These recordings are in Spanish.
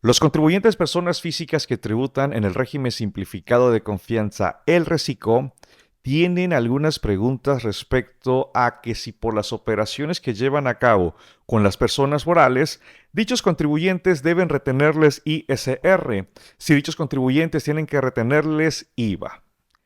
Los contribuyentes personas físicas que tributan en el régimen simplificado de confianza, el RECICO, tienen algunas preguntas respecto a que si por las operaciones que llevan a cabo con las personas morales, dichos contribuyentes deben retenerles ISR, si dichos contribuyentes tienen que retenerles IVA.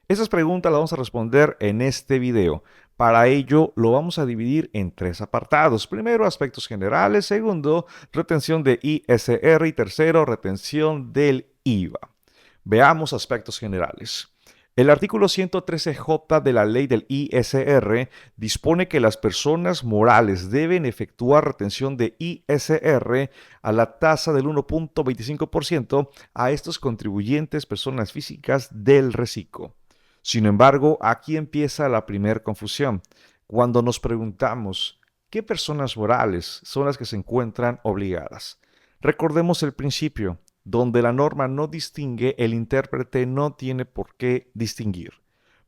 Esas preguntas las vamos a responder en este video. Para ello lo vamos a dividir en tres apartados. Primero, aspectos generales. Segundo, retención de ISR. Y tercero, retención del IVA. Veamos aspectos generales. El artículo 113J de la ley del ISR dispone que las personas morales deben efectuar retención de ISR a la tasa del 1.25% a estos contribuyentes personas físicas del RECICO. Sin embargo, aquí empieza la primera confusión. Cuando nos preguntamos, ¿qué personas morales son las que se encuentran obligadas? Recordemos el principio, donde la norma no distingue, el intérprete no tiene por qué distinguir.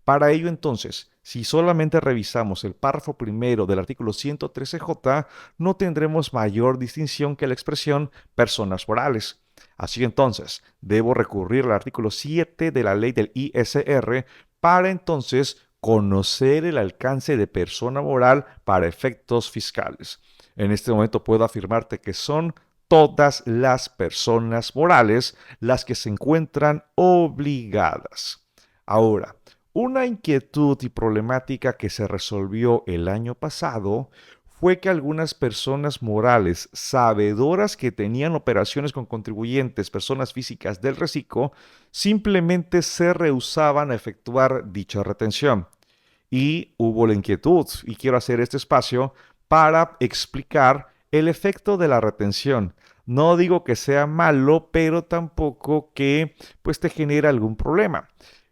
Para ello, entonces, si solamente revisamos el párrafo primero del artículo 113J, no tendremos mayor distinción que la expresión personas morales. Así entonces, debo recurrir al artículo 7 de la ley del ISR para entonces conocer el alcance de persona moral para efectos fiscales. En este momento puedo afirmarte que son todas las personas morales las que se encuentran obligadas. Ahora, una inquietud y problemática que se resolvió el año pasado fue que algunas personas morales, sabedoras que tenían operaciones con contribuyentes, personas físicas del RECICO, simplemente se rehusaban a efectuar dicha retención. Y hubo la inquietud, y quiero hacer este espacio para explicar el efecto de la retención. No digo que sea malo, pero tampoco que pues te genere algún problema.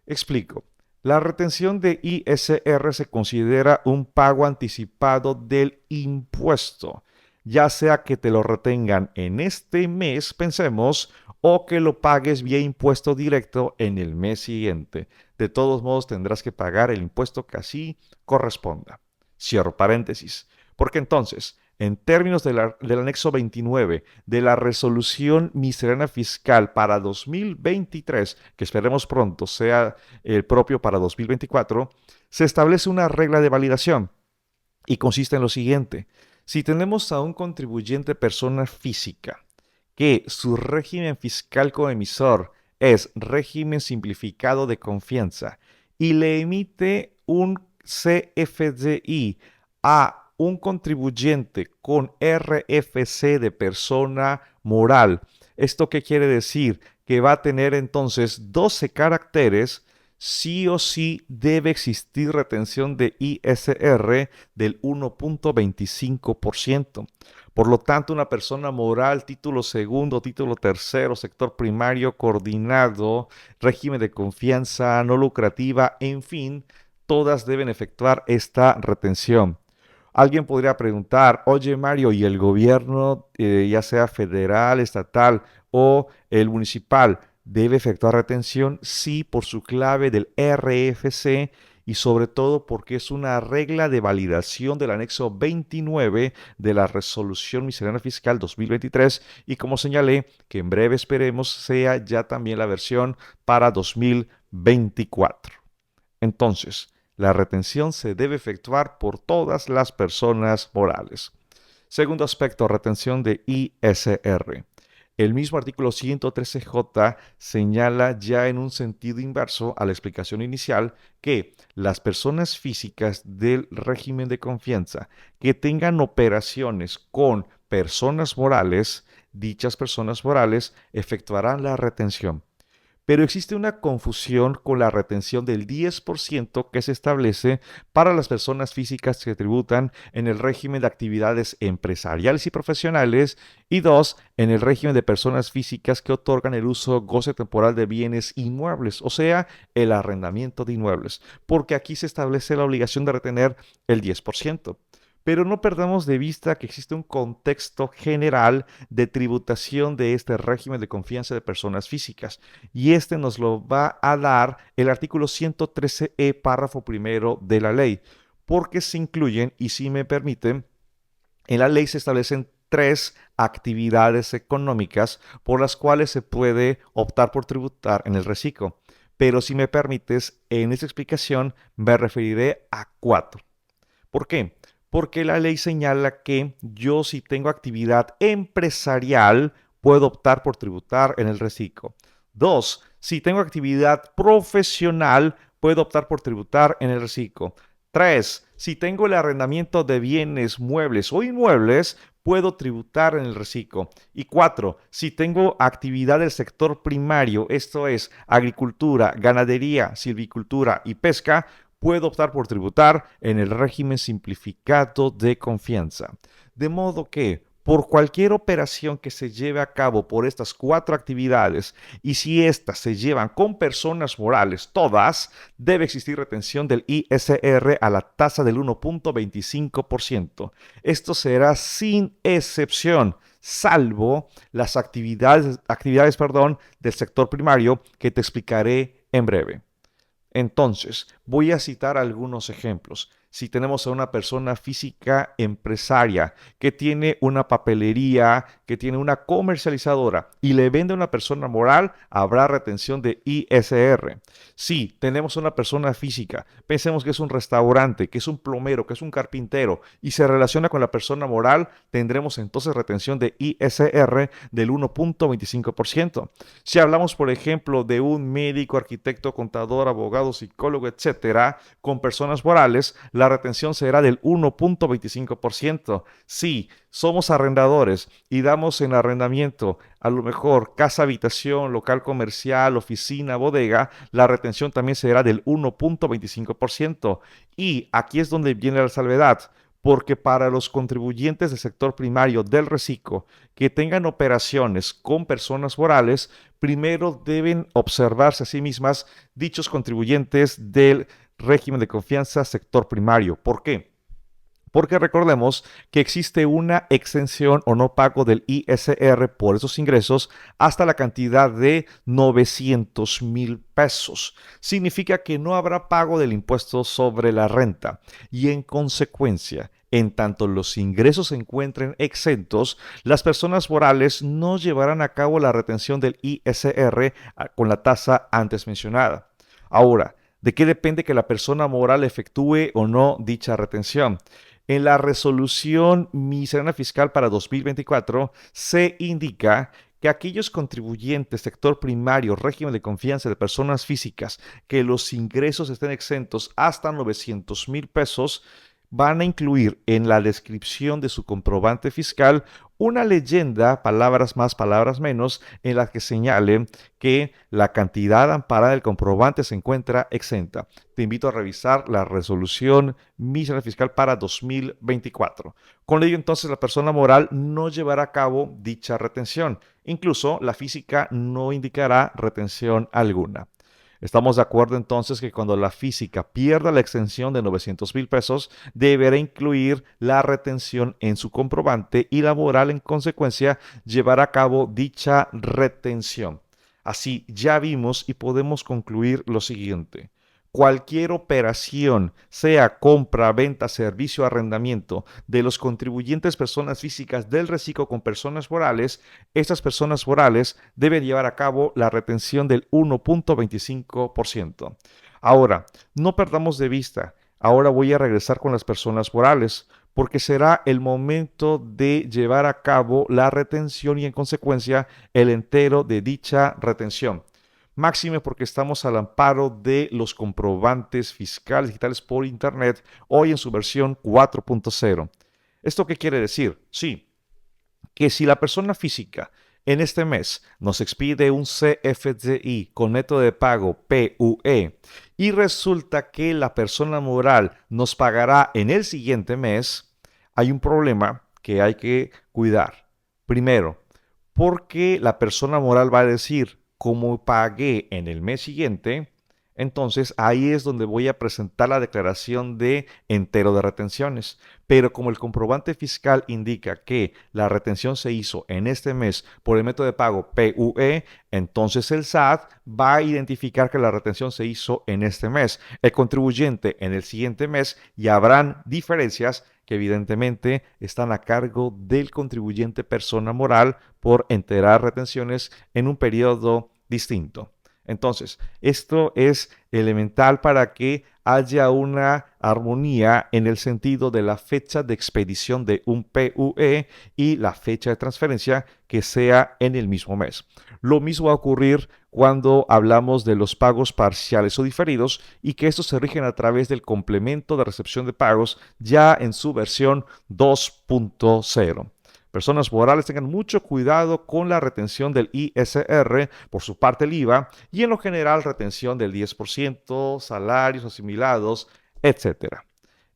Explico. La retención de ISR se considera un pago anticipado del impuesto, ya sea que te lo retengan en este mes, pensemos, o que lo pagues vía impuesto directo en el mes siguiente. De todos modos, tendrás que pagar el impuesto que así corresponda. Cierro paréntesis. Porque entonces, en términos del anexo 29 de la resolución miscelánea fiscal para 2023, que esperemos pronto sea el propio para 2024, se establece una regla de validación y consiste en lo siguiente. Si tenemos a un contribuyente persona física que su régimen fiscal como emisor es régimen simplificado de confianza y le emite un CFDI a un contribuyente con RFC de persona moral. ¿Esto qué quiere decir? Que va a tener entonces 12 caracteres. Sí o sí debe existir retención de ISR del 1.25%. Por lo tanto, una persona moral, título segundo, título tercero, sector primario, coordinado, régimen de confianza, no lucrativa, en fin, todas deben efectuar esta retención. Alguien podría preguntar, oye Mario, ¿y el gobierno, ya sea federal, estatal o el municipal, debe efectuar retención? Sí, por su clave del RFC y sobre todo porque es una regla de validación del anexo 29 de la Resolución Miscelánea Fiscal 2023 y como señalé, que en breve esperemos sea ya también la versión para 2024. Entonces, la retención se debe efectuar por todas las personas morales. Segundo aspecto, retención de ISR. El mismo artículo 113J señala ya en un sentido inverso a la explicación inicial que las personas físicas del régimen de confianza que tengan operaciones con personas morales, dichas personas morales efectuarán la retención. Pero existe una confusión con la retención del 10% que se establece para las personas físicas que tributan en el régimen de actividades empresariales y profesionales y dos, en el régimen de personas físicas que otorgan el uso goce temporal de bienes inmuebles, o sea, el arrendamiento de inmuebles, porque aquí se establece la obligación de retener el 10%. Pero no perdamos de vista que existe un contexto general de tributación de este régimen de confianza de personas físicas y este nos lo va a dar el artículo 113E, párrafo primero de la ley, porque se incluyen, y si me permiten, en la ley se establecen 3 actividades económicas por las cuales se puede optar por tributar en el reciclo. Pero si me permites, en esta explicación me referiré a 4. ¿Por qué? Porque la ley señala que yo, si tengo actividad empresarial, puedo optar por tributar en el reciclo. 2, si tengo actividad profesional, puedo optar por tributar en el reciclo. 3, si tengo el arrendamiento de bienes muebles o inmuebles, puedo tributar en el reciclo. Y 4, si tengo actividad del sector primario, esto es agricultura, ganadería, silvicultura y pesca, puedo optar por tributar en el régimen simplificado de confianza. De modo que, por cualquier operación que se lleve a cabo por estas 4 actividades, y si éstas se llevan con personas morales, todas, debe existir retención del ISR a la tasa del 1.25%. Esto será sin excepción, salvo las actividades del sector primario que te explicaré en breve. Entonces, voy a citar algunos ejemplos. Si tenemos a una persona física empresaria que tiene una papelería, que tiene una comercializadora y le vende a una persona moral, habrá retención de ISR. Si tenemos a una persona física, pensemos que es un restaurante, que es un plomero, que es un carpintero y se relaciona con la persona moral, tendremos entonces retención de ISR del 1.25%. Si hablamos, por ejemplo, de un médico, arquitecto, contador, abogado, psicólogo, etcétera, con personas morales, la retención será del 1.25%. Si somos arrendadores y damos en arrendamiento a lo mejor casa, habitación, local comercial, oficina, bodega, la retención también será del 1.25%. Y aquí es donde viene la salvedad, porque para los contribuyentes del sector primario del reciclo que tengan operaciones con personas morales, primero deben observarse a sí mismas dichos contribuyentes del régimen de confianza sector primario. ¿Por qué? Porque recordemos que existe una exención o no pago del ISR por esos ingresos hasta la cantidad de 900,000 pesos. Significa que no habrá pago del impuesto sobre la renta y en consecuencia, en tanto los ingresos se encuentren exentos, las personas morales no llevarán a cabo la retención del ISR con la tasa antes mencionada. Ahora, ¿de qué depende que la persona moral efectúe o no dicha retención? En la resolución miscelánea fiscal para 2024 se indica que aquellos contribuyentes sector primario, régimen de confianza de personas físicas, que los ingresos estén exentos hasta 900,000 pesos, van a incluir en la descripción de su comprobante fiscal una leyenda, palabras más, palabras menos, en la que señale que la cantidad amparada del comprobante se encuentra exenta. Te invito a revisar la resolución miscelánea fiscal para 2024. Con ello, entonces, la persona moral no llevará a cabo dicha retención. Incluso la física no indicará retención alguna. Estamos de acuerdo entonces que cuando la física pierda la exención de 900,000 pesos, deberá incluir la retención en su comprobante y la moral en consecuencia llevará a cabo dicha retención. Así ya vimos y podemos concluir lo siguiente. Cualquier operación, sea compra, venta, servicio, arrendamiento, de los contribuyentes personas físicas del reciclo con personas morales, estas personas morales deben llevar a cabo la retención del 1.25%. Ahora, no perdamos de vista, ahora voy a regresar con las personas morales, porque será el momento de llevar a cabo la retención y en consecuencia el entero de dicha retención. Máxime porque estamos al amparo de los comprobantes fiscales digitales por Internet, hoy en su versión 4.0. ¿Esto qué quiere decir? Sí, que si la persona física en este mes nos expide un CFDI con método de pago PUE y resulta que la persona moral nos pagará en el siguiente mes, hay un problema que hay que cuidar. Primero, porque la persona moral va a decir, como pagué en el mes siguiente, entonces ahí es donde voy a presentar la declaración de entero de retenciones. Pero como el comprobante fiscal indica que la retención se hizo en este mes por el método de pago PUE, entonces el SAT va a identificar que la retención se hizo en este mes. El contribuyente en el siguiente mes y habrán diferencias que evidentemente están a cargo del contribuyente persona moral por enterar retenciones en un periodo distinto. Entonces, esto es elemental para que haya una armonía en el sentido de la fecha de expedición de un PUE y la fecha de transferencia que sea en el mismo mes. Lo mismo va a ocurrir cuando hablamos de los pagos parciales o diferidos y que estos se rigen a través del complemento de recepción de pagos ya en su versión 2.0. Personas morales tengan mucho cuidado con la retención del ISR, por su parte el IVA, y en lo general retención del 10%, salarios asimilados, etcétera.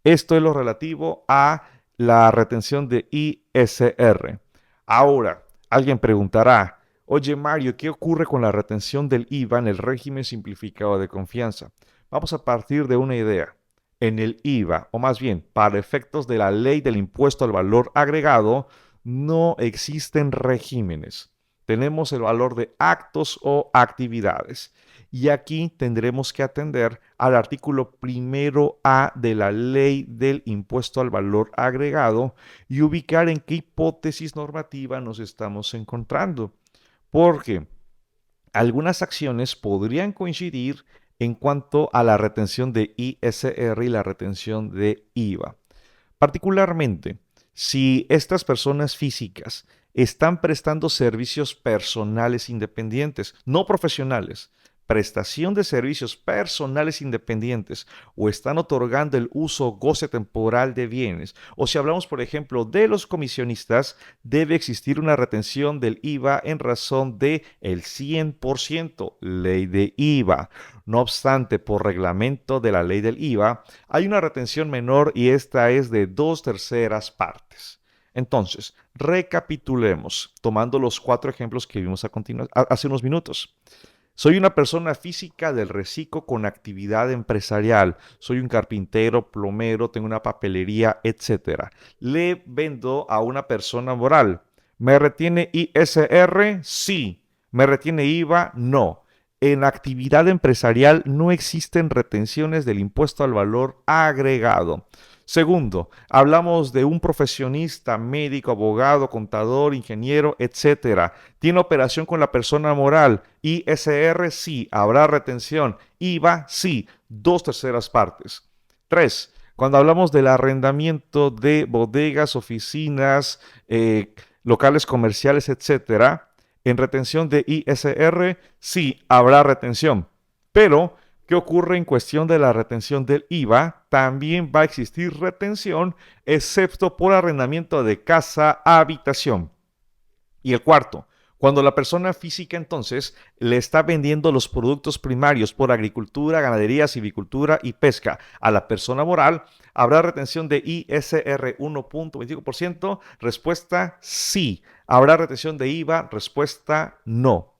Esto es lo relativo a la retención de ISR. Ahora, alguien preguntará, oye Mario, ¿qué ocurre con la retención del IVA en el régimen simplificado de confianza? Vamos a partir de una idea. En el IVA, o más bien, para efectos de la ley del impuesto al valor agregado, no existen regímenes. Tenemos el valor de actos o actividades. Y aquí tendremos que atender al artículo primero A de la ley del impuesto al valor agregado y ubicar en qué hipótesis normativa nos estamos encontrando. Porque algunas acciones podrían coincidir en cuanto a la retención de ISR y la retención de IVA. Particularmente, si estas personas físicas están prestando servicios personales independientes, no profesionales, prestación de servicios personales independientes o están otorgando el uso o goce temporal de bienes, o si hablamos, por ejemplo, de los comisionistas, debe existir una retención del IVA en razón de el 100%, ley de IVA. No obstante, por reglamento de la ley del IVA, hay una retención menor y esta es de 2/3 partes. Entonces, recapitulemos, tomando los 4 ejemplos que vimos hace unos minutos. Soy una persona física del reciclo con actividad empresarial. Soy un carpintero, plomero, tengo una papelería, etc. Le vendo a una persona moral. ¿Me retiene ISR? Sí. ¿Me retiene IVA? No. En actividad empresarial no existen retenciones del impuesto al valor agregado. Segundo, hablamos de un profesionista, médico, abogado, contador, ingeniero, etcétera. ¿Tiene operación con la persona moral? ISR, sí. ¿Habrá retención? IVA, sí. 2/3 partes. Tres, cuando hablamos del arrendamiento de bodegas, oficinas, locales comerciales, etcétera, en retención de ISR, sí, habrá retención. Pero ¿qué ocurre en cuestión de la retención del IVA? También va a existir retención, excepto por arrendamiento de casa a habitación. Y el cuarto, cuando la persona física entonces le está vendiendo los productos primarios por agricultura, ganadería, silvicultura y pesca a la persona moral, ¿habrá retención de ISR 1.25%? Respuesta sí. ¿Habrá retención de IVA? Respuesta no.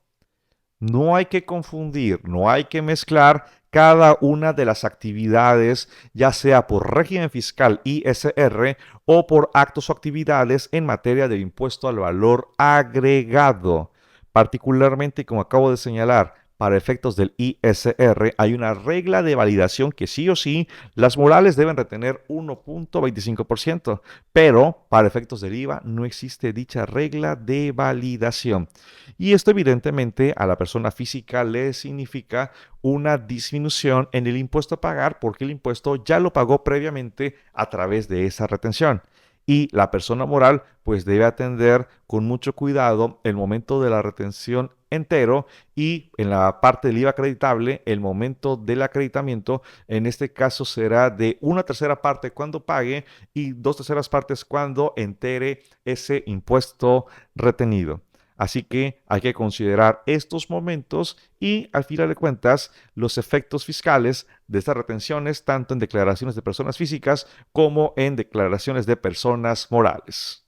No hay que confundir, no hay que mezclar cada una de las actividades, ya sea por régimen fiscal ISR o por actos o actividades en materia del impuesto al valor agregado. Particularmente, como acabo de señalar, para efectos del ISR hay una regla de validación que sí o sí las morales deben retener 1.25%, pero para efectos del IVA no existe dicha regla de validación. Y esto evidentemente a la persona física le significa una disminución en el impuesto a pagar porque el impuesto ya lo pagó previamente a través de esa retención. Y la persona moral pues debe atender con mucho cuidado el momento de la retención entero y en la parte del IVA acreditable el momento del acreditamiento, en este caso será de 1/3 parte cuando pague y 2/3 partes cuando entere ese impuesto retenido. Así que hay que considerar estos momentos y, al final de cuentas, los efectos fiscales de estas retenciones, tanto en declaraciones de personas físicas como en declaraciones de personas morales.